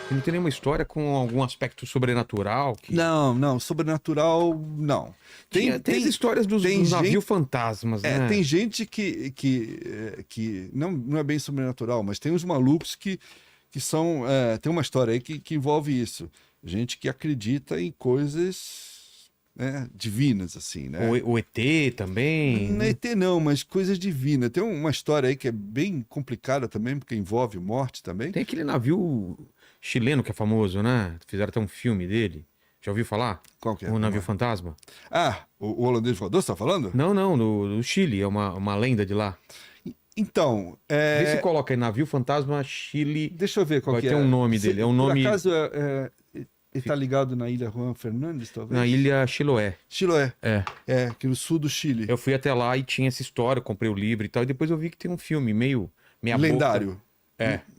E não tem nenhuma história com algum aspecto sobrenatural? Que... Não, sobrenatural, não. Tem as histórias dos navios fantasmas, né? Tem gente que não é bem sobrenatural, mas tem uns malucos que são... tem uma história aí que envolve isso. Gente que acredita em coisas, né, divinas, assim, né? O ET também? Não é ET não, mas coisas divinas. Tem uma história aí que é bem complicada também, porque envolve morte também. Tem aquele navio chileno que é famoso, né? Fizeram até um filme dele. Já ouviu falar? Qual que é? O navio fantasma? Ah, o holandês voador, você tá falando? Não, do Chile. É uma lenda de lá. Então, Vê se coloca aí, navio fantasma Chile. deixa eu ver qual Vai que é. ter um nome dele. É um nome... Por acaso, ele tá ligado na ilha Juan Fernandes, talvez? Na ilha Chiloé. Chiloé. É. Aqui no sul do Chile. Eu fui até lá e tinha essa história, comprei o livro e tal. E depois eu vi que tem um filme meio... Meia lendário. boca.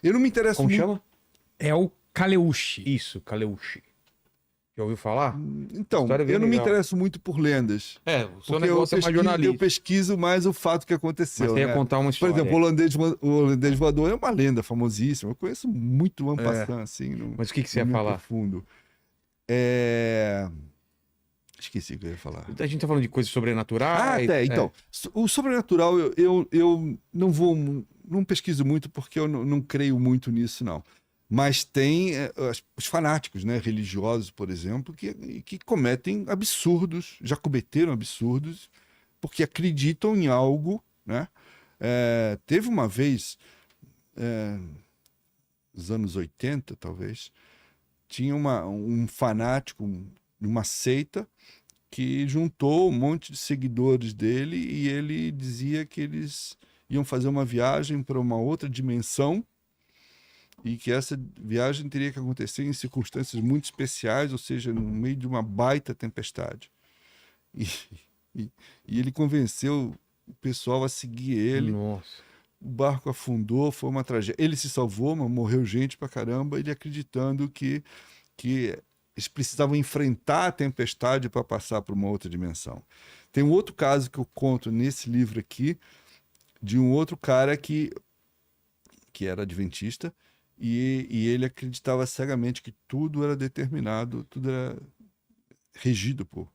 Eu não me interesso Como muito... chama? É o Kaleushi. Isso, Kaleushi. Já ouviu falar? Então, História bem eu não me legal. interesso muito por lendas. O seu Porque negócio é mais jornalista. eu pesquiso mais o fato que aconteceu. Mas você ia contar uma Por história. exemplo, o holandês voador é uma lenda famosíssima. Eu conheço muito o Ampassan, assim. Mas o que você ia falar? Profundo. Esqueci o que eu ia falar. A gente tá falando de coisas sobrenaturais. Então, o sobrenatural eu não pesquiso muito porque eu não creio muito nisso, não. Mas tem os fanáticos, né, religiosos, por exemplo, que cometem absurdos, já cometeram absurdos, porque acreditam em algo, né? Teve uma vez, nos anos 80, talvez, tinha um fanático de uma seita que juntou um monte de seguidores dele e ele dizia que eles iam fazer uma viagem para uma outra dimensão e que essa viagem teria que acontecer em circunstâncias muito especiais, ou seja, no meio de uma baita tempestade. E ele convenceu o pessoal a seguir ele. Nossa. O barco afundou, foi uma tragédia. Ele se salvou, mas morreu gente pra caramba, ele acreditando que eles precisavam enfrentar a tempestade para passar para uma outra dimensão. Tem um outro caso que eu conto nesse livro aqui, de um outro cara que era adventista, e ele acreditava cegamente que tudo era determinado, tudo era regido por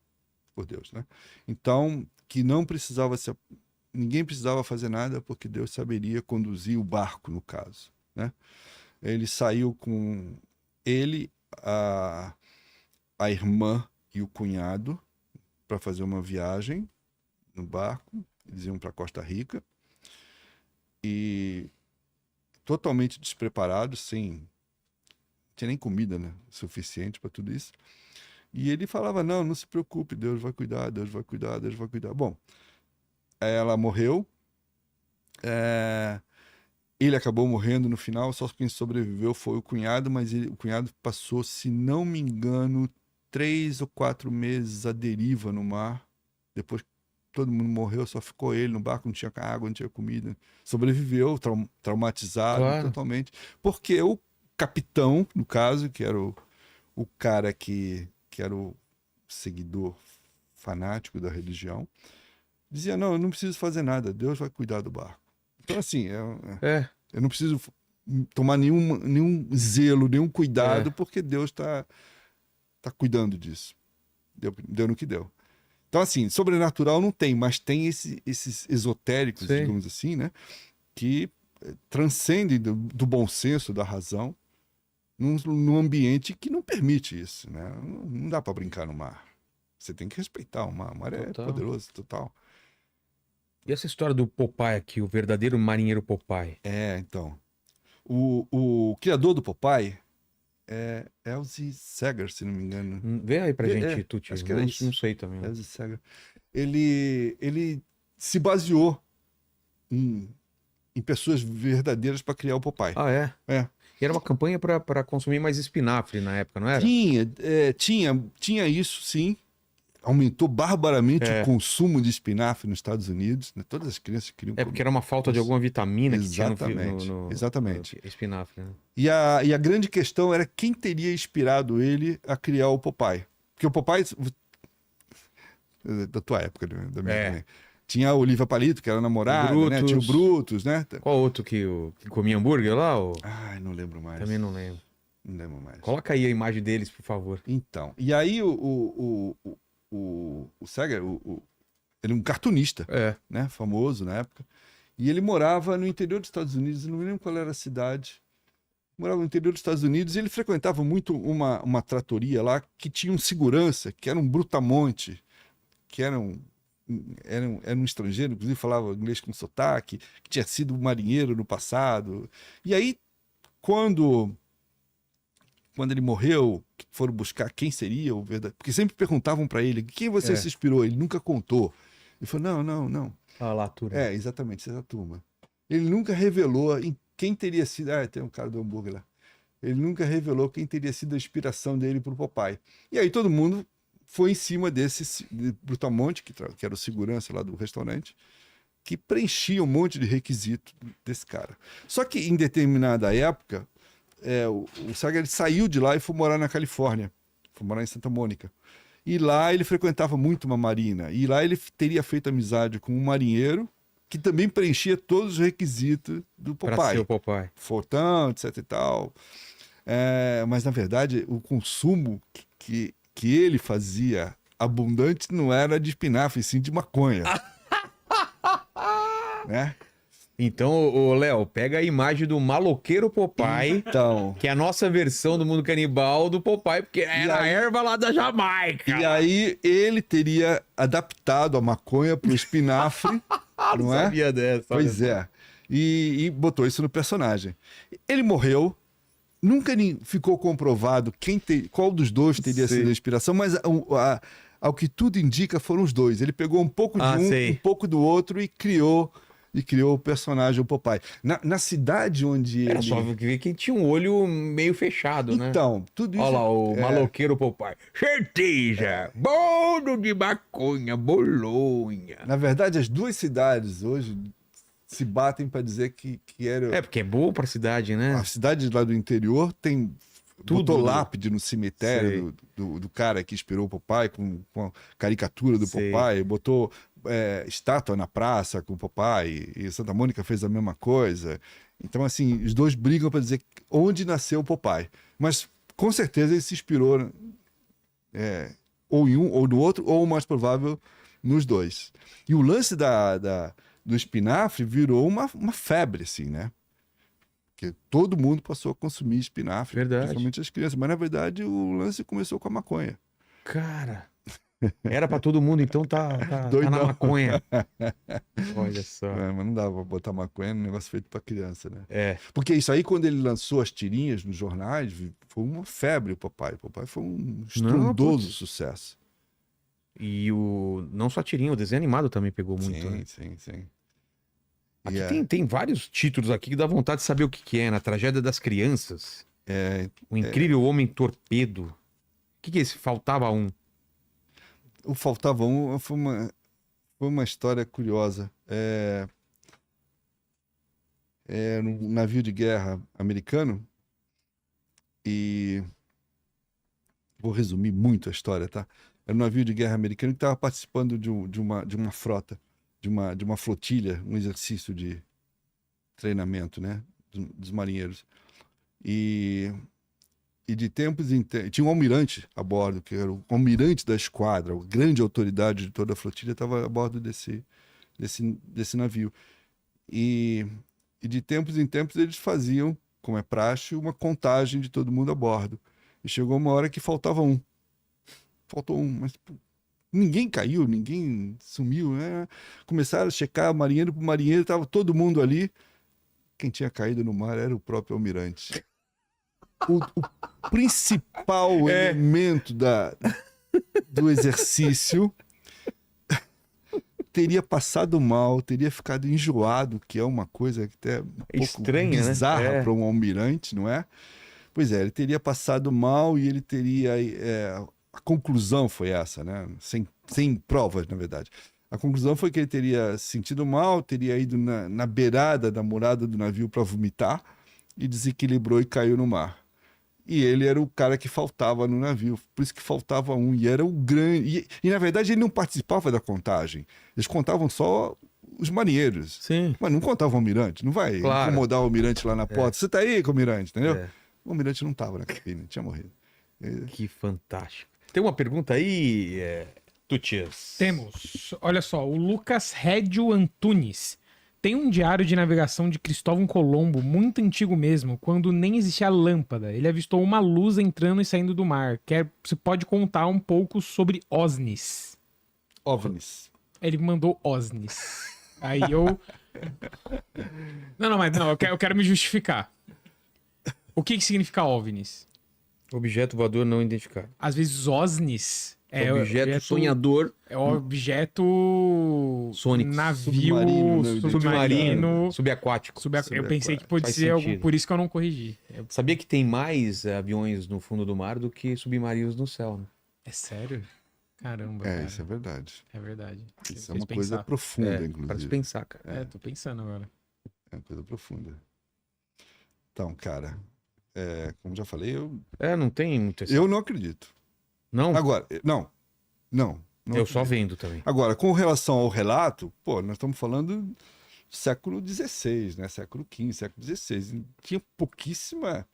Deus, né? Então, que ninguém precisava fazer nada porque Deus saberia conduzir o barco, no caso, né? Ele saiu com ele, a irmã e o cunhado para fazer uma viagem no barco. Eles iam para Costa Rica e totalmente despreparados, não tinha nem comida, né, suficiente para tudo isso. E ele falava, não se preocupe, Deus vai cuidar, Deus vai cuidar, Deus vai cuidar. Bom, ela morreu, ele acabou morrendo no final, só quem sobreviveu foi o cunhado, mas o cunhado passou, se não me engano, 3 ou 4 meses à deriva no mar. Depois que todo mundo morreu, só ficou ele no barco, não tinha água, não tinha comida. Sobreviveu, traumatizado, claro, totalmente. Porque o capitão, no caso, que era o cara que era o seguidor fanático da religião, dizia, não, eu não preciso fazer nada, Deus vai cuidar do barco. Então, assim, eu não preciso tomar nenhum zelo, nenhum cuidado, porque Deus está cuidando disso. Deu no que deu. Então, assim, sobrenatural não tem, mas tem esses esotéricos, sim, digamos assim, né? Que transcendem do bom senso, da razão, num ambiente que não permite isso, né? Não dá para brincar no mar. Você tem que respeitar o mar. O mar é poderoso, total. E essa história do Popeye aqui, o verdadeiro marinheiro Popeye? Então. O criador do Popeye é Elzie Segar, se não me engano. Vê aí pra gente, Tuti. Acho que era isso. Não sei também. Elzie Segar. Ele se baseou em pessoas verdadeiras para criar o Popeye. Ah, é? É. E era uma campanha para consumir mais espinafre na época, não era? Tinha isso, sim. Aumentou barbaramente o consumo de espinafre nos Estados Unidos, né? Todas as crianças queriam comer. Porque era uma falta de alguma vitamina que tinha exatamente. no espinafre. Né? E a grande questão era quem teria inspirado ele a criar o Popeye. Porque o Popeye, da tua época, da minha também, Tinha a Olivia Palito, que era namorada, né? Brutus. Tinha o Brutus, né? Qual outro que comia hambúrguer lá? Ai, não lembro mais. Também não lembro. Não lembro mais. Coloca aí a imagem deles, por favor. Então, e aí o Seger, ele é um cartunista, É. né? Famoso na época. E ele morava no interior dos Estados Unidos, não me lembro qual era a cidade. Morava no interior dos Estados Unidos e ele frequentava muito uma tratoria lá que tinha um segurança, que era um brutamonte, que era um estrangeiro, inclusive falava inglês com sotaque, que tinha sido marinheiro no passado. E aí, quando ele morreu, foram buscar quem seria o verdadeiro. Porque sempre perguntavam para ele quem você se inspirou. Ele nunca contou. Ele falou: não. Olha lá, turma. É, exatamente, essa turma. Ele nunca revelou em quem teria sido. Ah, tem um cara do hambúrguer lá. Ele nunca revelou quem teria sido a inspiração dele para o Popeye. E aí todo mundo foi em cima desse Brutamonte, que era o segurança lá do restaurante, que preenchia um monte de requisito desse cara. Só que em determinada época, o Seger ele saiu de lá e foi morar na Califórnia, foi morar em Santa Mônica. E lá ele frequentava muito uma marina. E lá ele teria feito amizade com um marinheiro que também preenchia todos os requisitos do Pra Popeye. ser o Popeye. Fortão, etc e tal. Mas, na verdade, o consumo que ele fazia abundante não era de espinafre, sim de maconha. Né? Então, ô Léo, pega a imagem do maloqueiro Popeye, Então, que é a nossa versão do mundo canibal do Popeye, porque era a erva lá da Jamaica. e aí ele teria adaptado a maconha para o espinafre, não é? Sabia dessa. Pois é. E botou isso no personagem. Ele morreu, nunca ficou comprovado qual dos dois teria Sei. sido a inspiração, mas ao que tudo indica foram os dois. Ele pegou um pouco de sei. um pouco do outro e criou o personagem, o Popeye. Na cidade onde Era ele... só ver quem tinha um olho meio fechado, né? Então, tudo isso... Olha lá, o maloqueiro Popeye. Certeza! Bolo de maconha, bolonha. Na verdade, as duas cidades hoje se batem para dizer que era... É, porque é boa pra cidade, né? A cidade lá do interior tem... Tudo, botou né? lápide no cemitério do cara que inspirou o Popeye com a caricatura do Sei. Popeye, botou estátua na praça com o Popeye, e Santa Mônica fez a mesma coisa. Então, assim, os dois brigam para dizer onde nasceu o Popeye. Mas, com certeza, ele se inspirou ou em um ou no outro, ou o mais provável, nos dois. E o lance do espinafre virou uma febre, assim, né? Porque todo mundo passou a consumir espinafre, Verdade. principalmente as crianças. Mas, na verdade, o lance começou com a maconha. Cara, era pra todo mundo, então tá na Doidão. maconha. Olha só. Mas não dava pra botar maconha num negócio feito pra criança, né? É. Porque isso aí, quando ele lançou as tirinhas nos jornais, foi uma febre o Popeye. O Popeye foi um estrondoso sucesso. E não só a tirinha, o desenho animado também pegou muito, né? Sim. Aqui tem vários títulos aqui que dá vontade de saber o que é, na Tragédia das Crianças. O Incrível Homem Torpedo. O que é esse? Faltava um. O Faltava Um foi uma história curiosa. Num navio de guerra americano, e vou resumir muito a história, tá? Era um navio de guerra americano que estava participando de uma frota, de uma flotilha, um exercício de treinamento, né, dos marinheiros. E de tempos em tempos... Tinha um almirante a bordo, que era o almirante da esquadra, a grande autoridade de toda a flotilha, estava a bordo desse navio. E de tempos em tempos eles faziam, como é praxe, uma contagem de todo mundo a bordo. E chegou uma hora que faltava um. Faltou um, mas ninguém caiu, ninguém sumiu, né? Começaram a checar marinheiro por marinheiro, estava todo mundo ali. Quem tinha caído no mar era o próprio almirante. O principal elemento do exercício teria passado mal, teria ficado enjoado, que é uma coisa que até um pouco estranha, bizarra, né? para um almirante, não é? Pois é, ele teria passado mal e ele teria... a conclusão foi essa, né? Sem provas, na verdade. A conclusão foi que ele teria sentido mal, teria ido na beirada da murada do navio para vomitar e desequilibrou e caiu no mar. E ele era o cara que faltava no navio. Por isso que faltava um. E era o grande. E, na verdade, ele não participava da contagem. Eles contavam só os marinheiros. Sim. Mas não contava o almirante. Não vai Claro. incomodar o almirante lá na porta. Você tá aí, almirante, entendeu? É. O almirante não tava na cabine, tinha morrido. Que fantástico. Tem uma pergunta aí, Tutias? Temos. Olha só, o Lucas Rédio Antunes. Tem um diário de navegação de Cristóvão Colombo, muito antigo mesmo, quando nem existia lâmpada. Ele avistou uma luz entrando e saindo do mar. Você pode contar um pouco sobre OSNIs? OVNIs. Ele mandou OSNIs. Aí eu... Não, eu quero me justificar. O que significa OVNIs? Objeto voador não identificado. Às vezes OSNIs é objeto sonhador. É objeto Sonic. navio Submarino. Subaquático. Eu pensei que pode Faz ser algo, sentido. por isso que eu não corrigi. Sabia que tem mais aviões no fundo do mar do que submarinos no céu, né? É sério? Caramba, cara. Isso é verdade. É verdade. Isso Você é uma fez coisa pensar. profunda, Pra inclusive. dispensar, cara. Tô pensando agora. É uma coisa profunda. Então, cara, como já falei, Não tem muito esse... eu não acredito. Não? Agora, não Eu só acredito. vendo também. Agora, com relação ao relato, nós estamos falando do século XVI, né? Século XV, século XVI. Tinha pouquíssima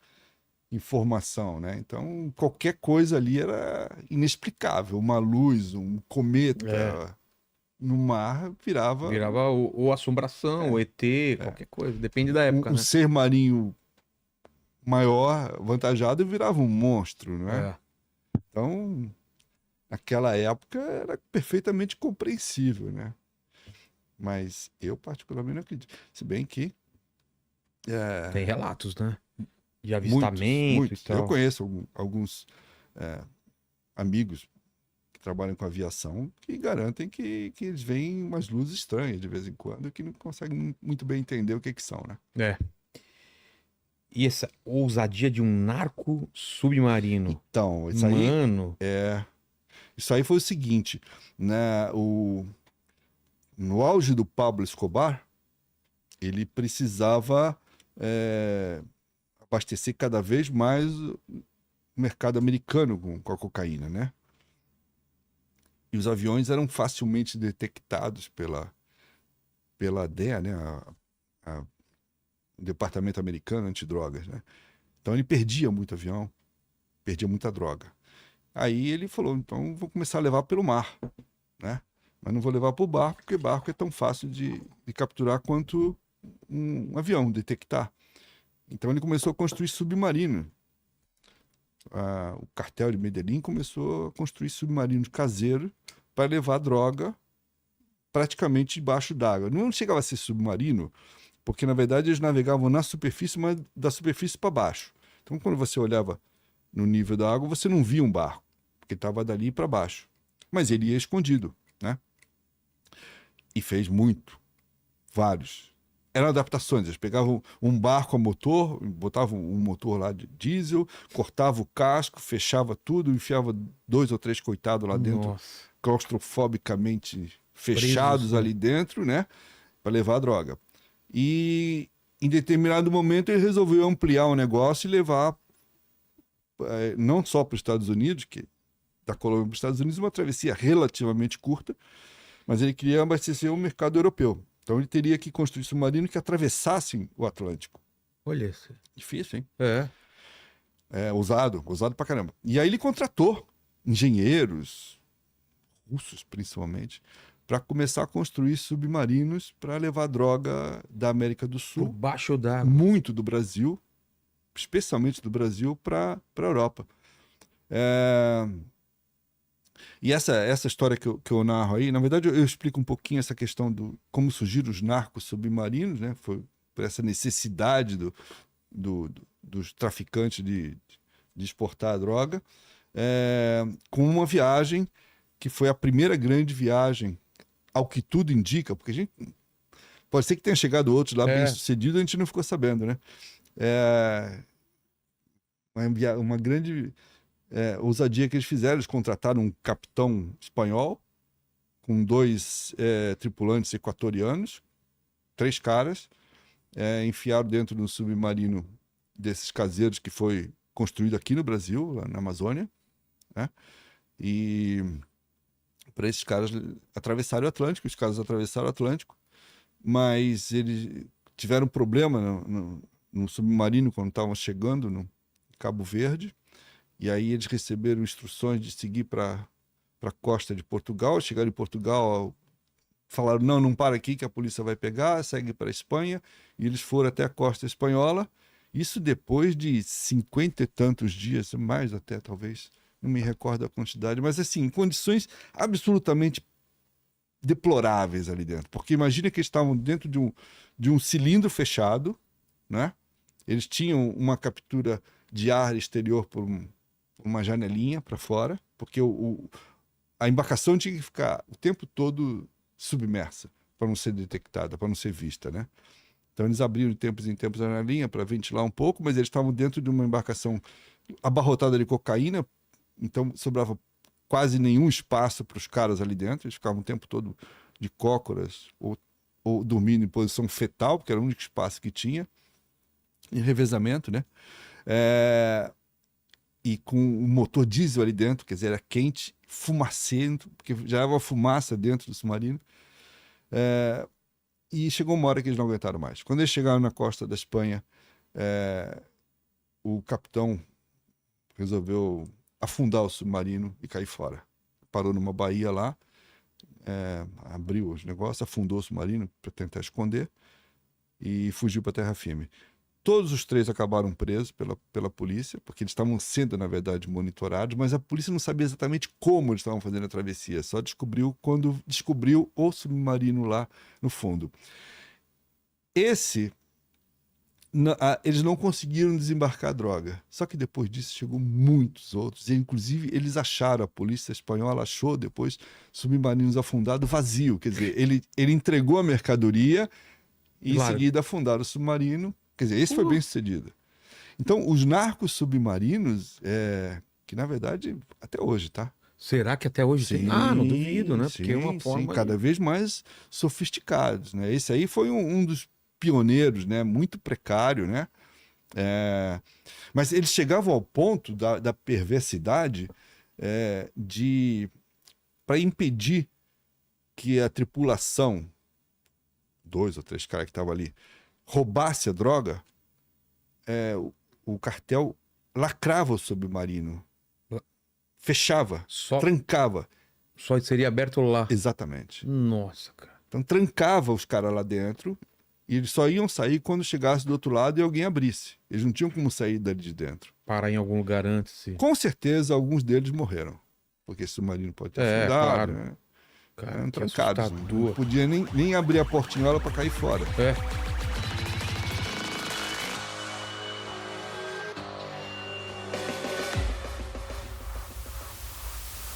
informação, né? Então, qualquer coisa ali era inexplicável. Uma luz, um cometa no mar virava Ou assombração, ou ET, qualquer coisa. Depende da época, um né? ser marinho maior, avantajado, virava um monstro, não é? Então, naquela época era perfeitamente compreensível, né? Mas eu particularmente não acredito. Se bem que Tem relatos, né? De avistamento muitos. e tal. Eu conheço alguns amigos que trabalham com aviação que garantem que eles veem umas luzes estranhas de vez em quando que não conseguem muito bem entender o que são, né? E essa ousadia de um narco submarino. Então, isso aí, Mano, isso aí foi o seguinte, né? No auge do Pablo Escobar, ele precisava abastecer cada vez mais o mercado americano com a cocaína, né? E os aviões eram facilmente detectados pela DEA, né? O Departamento Americano Antidrogas, né? Então ele perdia muito avião, perdia muita droga. Aí ele falou, então vou começar a levar pelo mar, né? Mas não vou levar para o barco, porque barco é tão fácil de capturar quanto um avião, detectar. Então ele começou a construir submarino. O cartel de Medellín começou a construir submarinos caseiros para levar droga praticamente debaixo d'água. Não chegava a ser submarino, porque na verdade eles navegavam na superfície, mas da superfície para baixo. Então quando você olhava no nível da água, você não via um barco, porque estava dali para baixo. Mas ele ia escondido, né? E fez vários. Eram adaptações, eles pegavam um barco a motor, botavam um motor lá de diesel, cortava o casco, fechava tudo, enfiava 2 ou 3 coitados lá dentro, nossa. claustrofobicamente fechados Presos, né? ali dentro, né? Para levar a droga. E em determinado momento ele resolveu ampliar o negócio e levar não só para os Estados Unidos, que da Colômbia para os Estados Unidos uma travessia relativamente curta, mas ele queria abastecer o mercado europeu. Então ele teria que construir submarinos que atravessassem o Atlântico. Olha isso. Difícil, hein? Ousado pra caramba. E aí ele contratou engenheiros, russos principalmente, para começar a construir submarinos para levar droga da América do Por Sul, baixo d'água. muito do Brasil, especialmente do Brasil, para a Europa. E essa história que eu narro aí, na verdade eu explico um pouquinho essa questão do como surgiram os narcos submarinos, né? Foi por essa necessidade dos traficantes de exportar a droga, com uma viagem que foi a primeira grande viagem, ao que tudo indica, porque a gente pode ser que tenha chegado outros lá bem sucedido, a gente não ficou sabendo, né? Uma grande ousadia que eles fizeram. Eles contrataram um capitão espanhol com 2 tripulantes equatorianos, 3 caras, enfiaram dentro do submarino desses caseiros que foi construído aqui no Brasil, lá na Amazônia, né? E para esses caras atravessarem o Atlântico, os caras atravessaram o Atlântico, mas eles tiveram um problema no submarino quando estavam chegando no Cabo Verde, e aí eles receberam instruções de seguir para a costa de Portugal. Chegaram em Portugal, falaram, não para aqui que a polícia vai pegar, segue para a Espanha, e eles foram até a costa espanhola, isso depois de 50 e tantos dias, mais até talvez, não me recordo a quantidade, mas assim, em condições absolutamente deploráveis ali dentro, porque imagina que eles estavam dentro de um cilindro fechado, né? Eles tinham uma captura de ar exterior por uma janelinha para fora, porque a embarcação tinha que ficar o tempo todo submersa para não ser detectada, para não ser vista, né? Então eles abriram de tempos em tempos a janelinha para ventilar um pouco, mas eles estavam dentro de uma embarcação abarrotada de cocaína, então sobrava quase nenhum espaço para os caras ali dentro, eles ficavam o tempo todo de cócoras ou dormindo em posição fetal, porque era o único espaço que tinha, em revezamento, né? E com o motor diesel ali dentro, quer dizer, era quente, fumacento, porque já era fumaça dentro do submarino. E chegou uma hora que eles não aguentaram mais. Quando eles chegaram na costa da Espanha, o capitão resolveu afundar o submarino e cair fora. Parou numa baía lá, abriu os negócios, afundou o submarino para tentar esconder e fugiu para terra firme. Todos os 3 acabaram presos pela polícia, porque eles estavam sendo, na verdade, monitorados, mas a polícia não sabia exatamente como eles estavam fazendo a travessia, só descobriu quando descobriu o submarino lá no fundo. Eles não conseguiram desembarcar a droga, só que depois disso chegou muitos outros, e inclusive eles acharam, a polícia espanhola achou depois submarinos afundados vazio, quer dizer, ele entregou a mercadoria e em seguida afundaram o submarino. Quer dizer, esse foi bem sucedido. Então, os narcos submarinos, que na verdade, até hoje, tá? Será que até hoje tem? Não duvido, né? Porque é uma forma... cada vez mais sofisticados, né? Esse aí foi um dos pioneiros, né? Muito precário, né? Mas eles chegavam ao ponto da perversidade para impedir que a tripulação, 2 ou 3 caras que estavam ali, roubasse a droga, o cartel lacrava o submarino, fechava, trancava. Só seria aberto lá. Exatamente. Nossa, cara. Então trancava os caras lá dentro e eles só iam sair quando chegasse do outro lado e alguém abrisse. Eles não tinham como sair dali de dentro. Parar em algum lugar antes. Com certeza, alguns deles morreram, porque esse submarino pode ter afundado, claro. né? Cara, eram trancados. Não podia nem abrir a portinhola para cair fora.